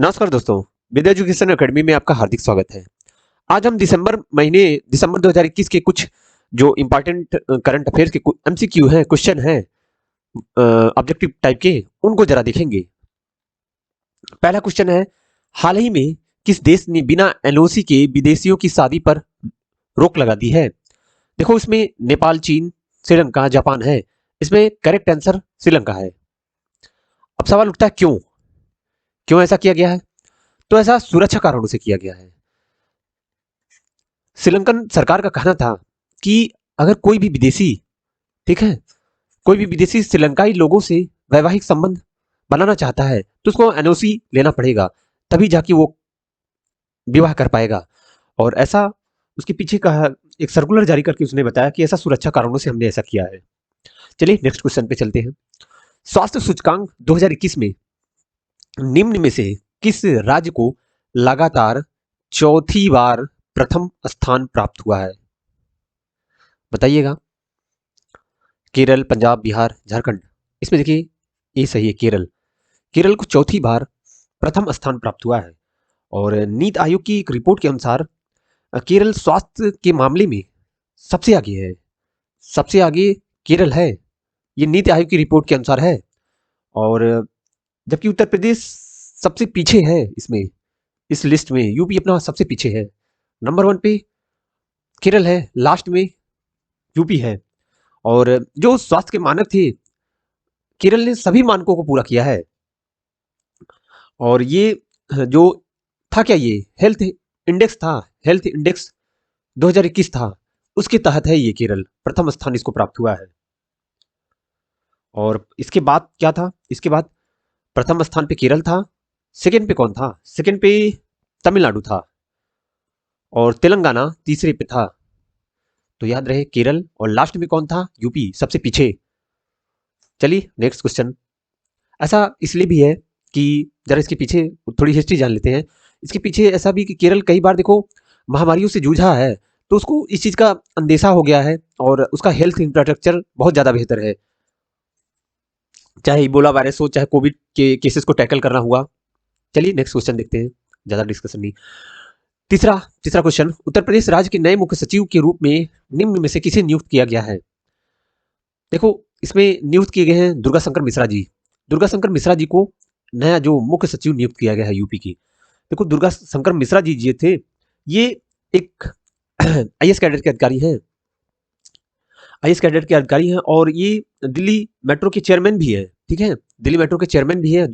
नमस्कार दोस्तों, विद्या education academy में आपका हार्दिक स्वागत है। आज हम दिसंबर 2021 के कुछ जो इम्पोर्टेंट करंट अफेयर्स के एमसीक्यू हैं, क्वेश्चन हैं ऑब्जेक्टिव टाइप के, उनको जरा देखेंगे। पहला क्वेश्चन है, हाल ही में किस देश ने बिना एनओसी के विदेशियों की शादी पर रोक लगा दी है? देखो, इसमें नेपाल, चीन, श्रीलंका, जापान है। इसमें करेक्ट आंसर श्रीलंका है। अब सवाल उठता है, क्यों क्यों ऐसा किया गया है? तो ऐसा सुरक्षा कारणों से किया गया है। श्रीलंकन सरकार का कहना था कि अगर कोई भी विदेशी, ठीक है, कोई भी विदेशी श्रीलंकाई लोगों से वैवाहिक संबंध बनाना चाहता है तो उसको एनओसी लेना पड़ेगा, तभी जाके वो विवाह कर पाएगा। और ऐसा उसके पीछे का एक सर्कुलर जारी करके उसने बताया कि ऐसा सुरक्षा कारणों से हमने ऐसा किया है। चलिए नेक्स्ट क्वेश्चन पे चलते हैं। स्वास्थ्य सूचकांक 2021 में निम्न में से किस राज्य को लगातार चौथी बार प्रथम स्थान प्राप्त हुआ है? बताइएगा। केरल, पंजाब, बिहार, झारखंड। इसमें देखिए, ये सही है, केरल। केरल को चौथी बार प्रथम स्थान प्राप्त हुआ है। और नीति आयोग की एक रिपोर्ट के अनुसार केरल स्वास्थ्य के मामले में सबसे आगे है। सबसे आगे केरल है, ये नीति आयोग की रिपोर्ट के अनुसार है। और जबकि उत्तर प्रदेश सबसे पीछे है इसमें, इस लिस्ट में यूपी अपना सबसे पीछे है। नंबर 1 पे केरल है, लास्ट में यूपी है। और जो स्वास्थ्य के मानक थे, केरल ने सभी मानकों को पूरा किया है। और ये जो था, क्या ये हेल्थ इंडेक्स था, हेल्थ इंडेक्स 2021 था, उसके तहत है ये केरल, प्रथम स्थान इसको प्राप्त हुआ है। और इसके बाद क्या था? इसके बाद प्रथम स्थान पे केरल था, सेकंड पे कौन था? सेकंड पे तमिलनाडु था, और तेलंगाना तीसरे पे था। तो याद रहे केरल, और लास्ट में कौन था? यूपी, सबसे पीछे। चलिए नेक्स्ट क्वेश्चन। ऐसा इसलिए भी है कि जरा इसके पीछे थोड़ी हिस्ट्री जान लेते हैं। इसके पीछे ऐसा भी कि केरल कई बार देखो महामारियों से जूझा है, तो उसको इस चीज का अंदेशा हो गया है, और उसका हेल्थ इंफ्रास्ट्रक्चर बहुत ज्यादा बेहतर है। चाहे इबोला वायरस हो, चाहे कोविड के केसेस को टैकल करना हुआ। चलिए नेक्स्ट क्वेश्चन देखते हैं, ज्यादा डिस्कशन नहीं। तीसरा तीसरा क्वेश्चन, उत्तर प्रदेश राज्य के नए मुख्य सचिव के रूप में निम्न में से किसे नियुक्त किया गया है? देखो, इसमें नियुक्त किए गए हैं दुर्गा शंकर मिश्रा जी। दुर्गा शंकर मिश्रा जी को नया जो मुख्य सचिव नियुक्त किया गया है यूपी की। देखो, दुर्गा शंकर मिश्रा जी ये थे, ये एक आईएएस कैडर के अधिकारी हैं। आईएएस कैडर के अधिकारी हैं, और ये दिल्ली मेट्रो के चेयरमैन भी है। ठीक है, दिल्ली मेट्रो के चेयरमैन भी है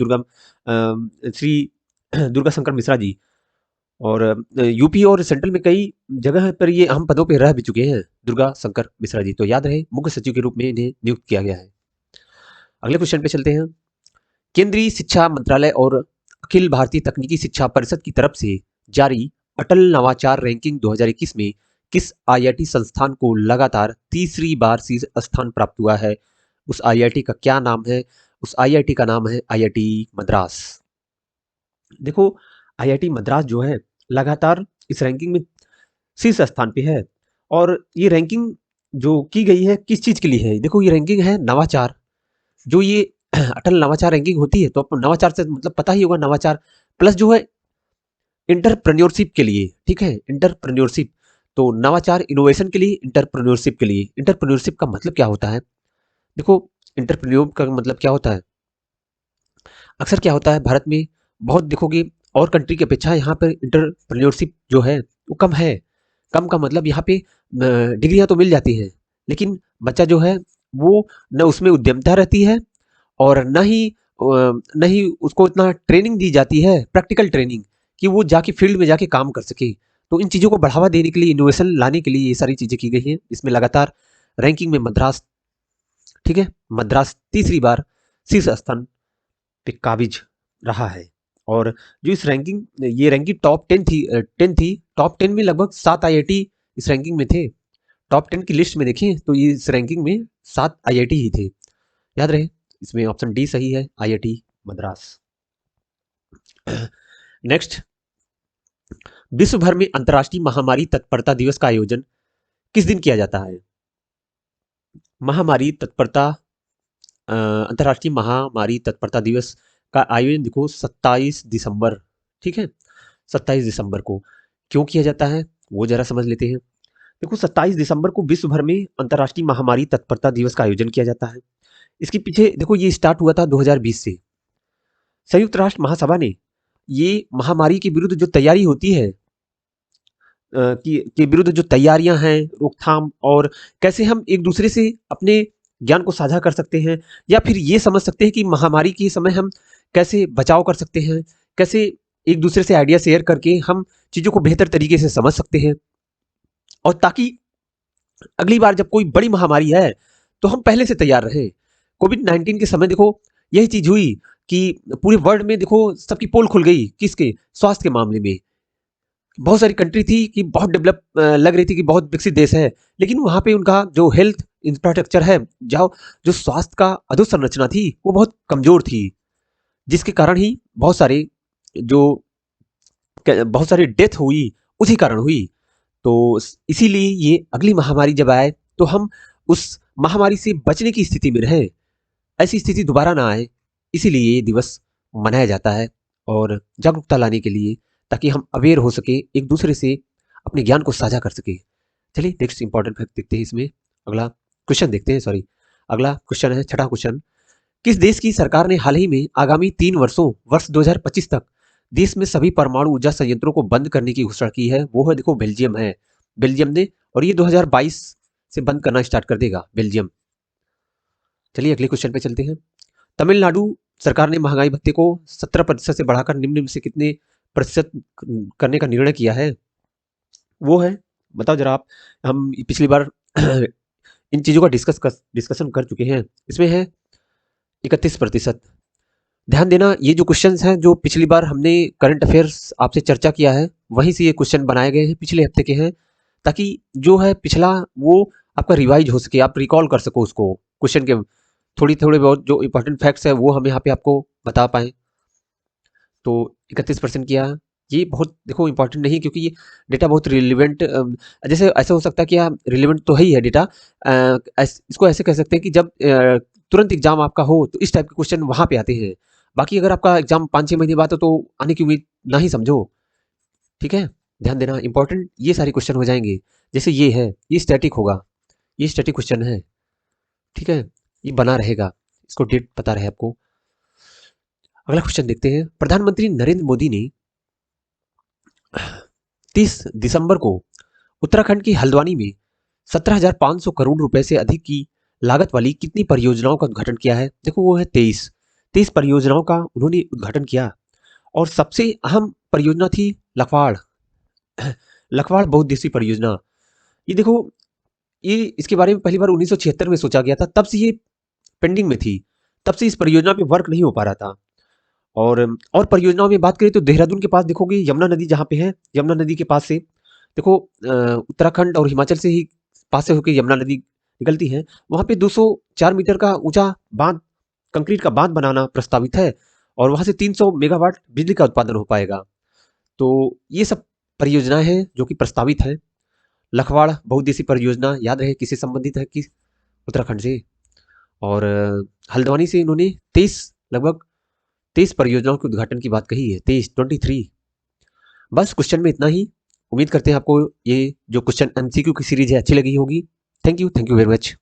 श्री दुर्गा शंकर मिश्रा जी। और यूपी और सेंट्रल में कई जगह पर ये अहम पदों पर रह भी चुके हैं दुर्गा शंकर मिश्रा जी। तो याद रहे, मुख्य सचिव के रूप में इन्हें नियुक्त किया गया है। अगले क्वेश्चन पे चलते हैं। केंद्रीय शिक्षा मंत्रालय और अखिल भारतीय तकनीकी शिक्षा परिषद की तरफ से जारी अटल नवाचार रैंकिंग 2021 में किस आईआईटी संस्थान को लगातार तीसरी बार शीर्ष स्थान प्राप्त हुआ है? उस आईआईटी का क्या नाम है? उस आईआईटी का नाम है आईआईटी मद्रास। देखो, आईआईटी मद्रास जो है लगातार इस रैंकिंग में शीर्ष स्थान पे है। और ये रैंकिंग जो की गई है किस चीज के लिए है? देखो, ये रैंकिंग है नवाचार। जो ये अटल नवाचार रैंकिंग होती है, तो आपको नवाचार से मतलब पता ही होगा, नवाचार प्लस जो है इंटरप्रेन्योरशिप के लिए। ठीक है, इंटरप्रेन्योरशिप। तो नवाचार इनोवेशन के लिए, इंटरप्रेन्योरशिप के लिए। इंटरप्रेन्योरशिप का मतलब क्या होता है? देखो, इंटरप्रेन्योर का मतलब क्या होता है? अक्सर क्या होता है भारत में, बहुत देखोगे और कंट्री की अपेक्षा यहाँ पर इंटरप्रेन्योरशिप जो है वो कम है। कम का मतलब यहाँ पे डिग्रियां तो मिल जाती हैं, लेकिन बच्चा जो है वो न उसमें उद्यमता रहती है, और न ही उसको इतना ट्रेनिंग दी जाती है, प्रैक्टिकल ट्रेनिंग, कि वो जाके फील्ड में जाके काम कर सके। तो इन चीज़ों को बढ़ावा देने के लिए, इनोवेशन लाने के लिए ये सारी चीज़ें की गई हैं। इसमें लगातार रैंकिंग में मद्रास, ठीक है, मद्रास तीसरी बार शीर्ष स्थान पे काबिज रहा है। और जो इस रैंकिंग, ये रैंकिंग टॉप 10 थी। टॉप 10 में लगभग 7 आईआईटी इस रैंकिंग में थे। टॉप 10 की लिस्ट में देखें तो ये इस रैंकिंग में 7 आईआईटी ही थे। याद रहे, इसमें ऑप्शन डी सही है, आईआईटी मद्रास। नेक्स्ट, विश्व भर में अंतर्राष्ट्रीय महामारी तत्परता दिवस का आयोजन किस दिन किया जाता है? महामारी तत्परता, अंतर्राष्ट्रीय महामारी तत्परता दिवस का आयोजन देखो 27 दिसंबर ठीक है, 27 दिसंबर को। क्यों किया जाता है वो जरा समझ लेते हैं। देखो 27 दिसंबर को विश्व भर में अंतर्राष्ट्रीय महामारी तत्परता दिवस का आयोजन किया जाता है। इसके पीछे देखो ये स्टार्ट हुआ था 2020 से। संयुक्त राष्ट्र महासभा ने ये महामारी के विरुद्ध जो तैयारी होती है के विरुद्ध जो तैयारियां हैं, रोकथाम और कैसे हम एक दूसरे से अपने ज्ञान को साझा कर सकते हैं, या फिर ये समझ सकते हैं कि महामारी के समय हम कैसे बचाव कर सकते हैं, कैसे एक दूसरे से आइडिया शेयर करके हम चीज़ों को बेहतर तरीके से समझ सकते हैं, और ताकि अगली बार जब कोई बड़ी महामारी है तो हम पहले से तैयार रहें। कोविड-19 के समय देखो यही चीज़ हुई कि पूरे वर्ल्ड में देखो सबकी पोल खुल गई, किसके? स्वास्थ्य के मामले में। बहुत सारी कंट्री थी कि बहुत डेवलप लग रही थी कि बहुत विकसित देश है, लेकिन वहाँ पे उनका जो हेल्थ इंफ्रास्ट्रक्चर है, जो स्वास्थ्य का अधोसंरचना थी, वो बहुत कमज़ोर थी, जिसके कारण ही जो बहुत सारी डेथ हुई, उसी कारण हुई। तो इसीलिए ये अगली महामारी जब आए तो हम उस महामारी से बचने की स्थिति में रहें, ऐसी स्थिति दोबारा ना आए, इसीलिए ये दिवस मनाया जाता है और जागरूकता लाने के लिए, ताकि हम अवेयर हो सके, एक दूसरे से अपने ज्ञान को साझा कर सके। चलिए नेक्स्ट इंपॉर्टेंट फैक्ट देखते हैं इसमें। अगला क्वेश्चन देखते हैं, सॉरी अगला क्वेश्चन है छठा क्वेश्चन। किस देश की सरकार ने हाल ही में आगामी 3 वर्षों वर्ष 2025 तक देश में सभी परमाणु ऊर्जा संयंत्रों को बंद करने की घोषणा की है? वो है देखो बेल्जियम है, बेल्जियम ने, और ये 2022 से बंद करना स्टार्ट कर देगा बेल्जियम। चलिए अगले क्वेश्चन पे चलते हैं। तमिलनाडु सरकार ने महंगाई भत्ते को 17% से बढ़ाकर निम्न में से कितने प्रतिशत करने का निर्णय किया है? वो है, बताओ जरा आप। हम पिछली बार इन चीज़ों का डिस्कशन कर चुके हैं। इसमें है 31%। ध्यान देना, ये जो क्वेश्चंस हैं जो पिछली बार हमने करंट अफेयर्स आपसे चर्चा किया है, वहीं से ये क्वेश्चन बनाए गए हैं, पिछले हफ्ते के हैं, ताकि जो है पिछला वो आपका रिवाइज हो सके, आप रिकॉल कर सको उसको, क्वेश्चन के थोड़े बहुत जो इंपॉर्टेंट फैक्ट्स है वो हम यहाँ पे आपको बता पाएँ। तो 31% किया, ये बहुत देखो इंपॉर्टेंट नहीं, क्योंकि ये डेटा बहुत रिलेवेंट, जैसे ऐसा हो सकता है कि रिलेवेंट तो है ही है डेटा, इसको ऐसे कह सकते हैं कि जब तुरंत एग्जाम आपका हो तो इस टाइप के क्वेश्चन वहाँ पे आते हैं। बाकी अगर आपका एग्जाम 5-6 महीने बाद हो तो आने की उम्मीद ना ही समझो। ठीक है, ध्यान देना, इंपॉर्टेंट ये सारे क्वेश्चन हो जाएंगे। जैसे ये है, ये स्टैटिक होगा, ये स्टैटिक क्वेश्चन है, ठीक है, ये बना रहेगा, इसको डेट पता रहे आपको। अगला क्वेश्चन देखते हैं। प्रधानमंत्री नरेंद्र मोदी ने 30 दिसंबर को उत्तराखंड की हल्द्वानी में 17,500 करोड़ रुपए से अधिक की लागत वाली कितनी परियोजनाओं का उद्घाटन किया है? देखो वो है 23 परियोजनाओं का उन्होंने उद्घाटन किया, और सबसे अहम परियोजना थी लखवाड़ लखवाड़ बहुउद्देशीय परियोजना। ये देखो, ये इसके बारे में पहली बार 1976 में सोचा गया था, तब से ये पेंडिंग में थी, तब से इस परियोजना पे वर्क नहीं हो पा रहा था। और परियोजनाओं में बात करें तो देहरादून के पास देखोगे यमुना नदी जहाँ पे है, यमुना नदी के पास से देखो उत्तराखंड और हिमाचल से ही पास से होकर यमुना नदी निकलती है, वहाँ पे 204 मीटर का ऊंचा बांध, कंक्रीट का बांध बनाना प्रस्तावित है, और वहाँ से 300 मेगावाट बिजली का उत्पादन हो पाएगा। तो ये सब परियोजनाएं हैं जो कि प्रस्तावित है। लखवाड़ बहुउद्देशीय परियोजना याद रहे किससे संबंधित है, कि उत्तराखंड से, और हल्द्वानी से इन्होंने लगभग 23 परियोजनाओं के उद्घाटन की बात कही है, 23। बस क्वेश्चन में इतना ही। उम्मीद करते हैं आपको ये जो क्वेश्चन एमसीक्यू की सीरीज है अच्छी लगी होगी। Thank you very much.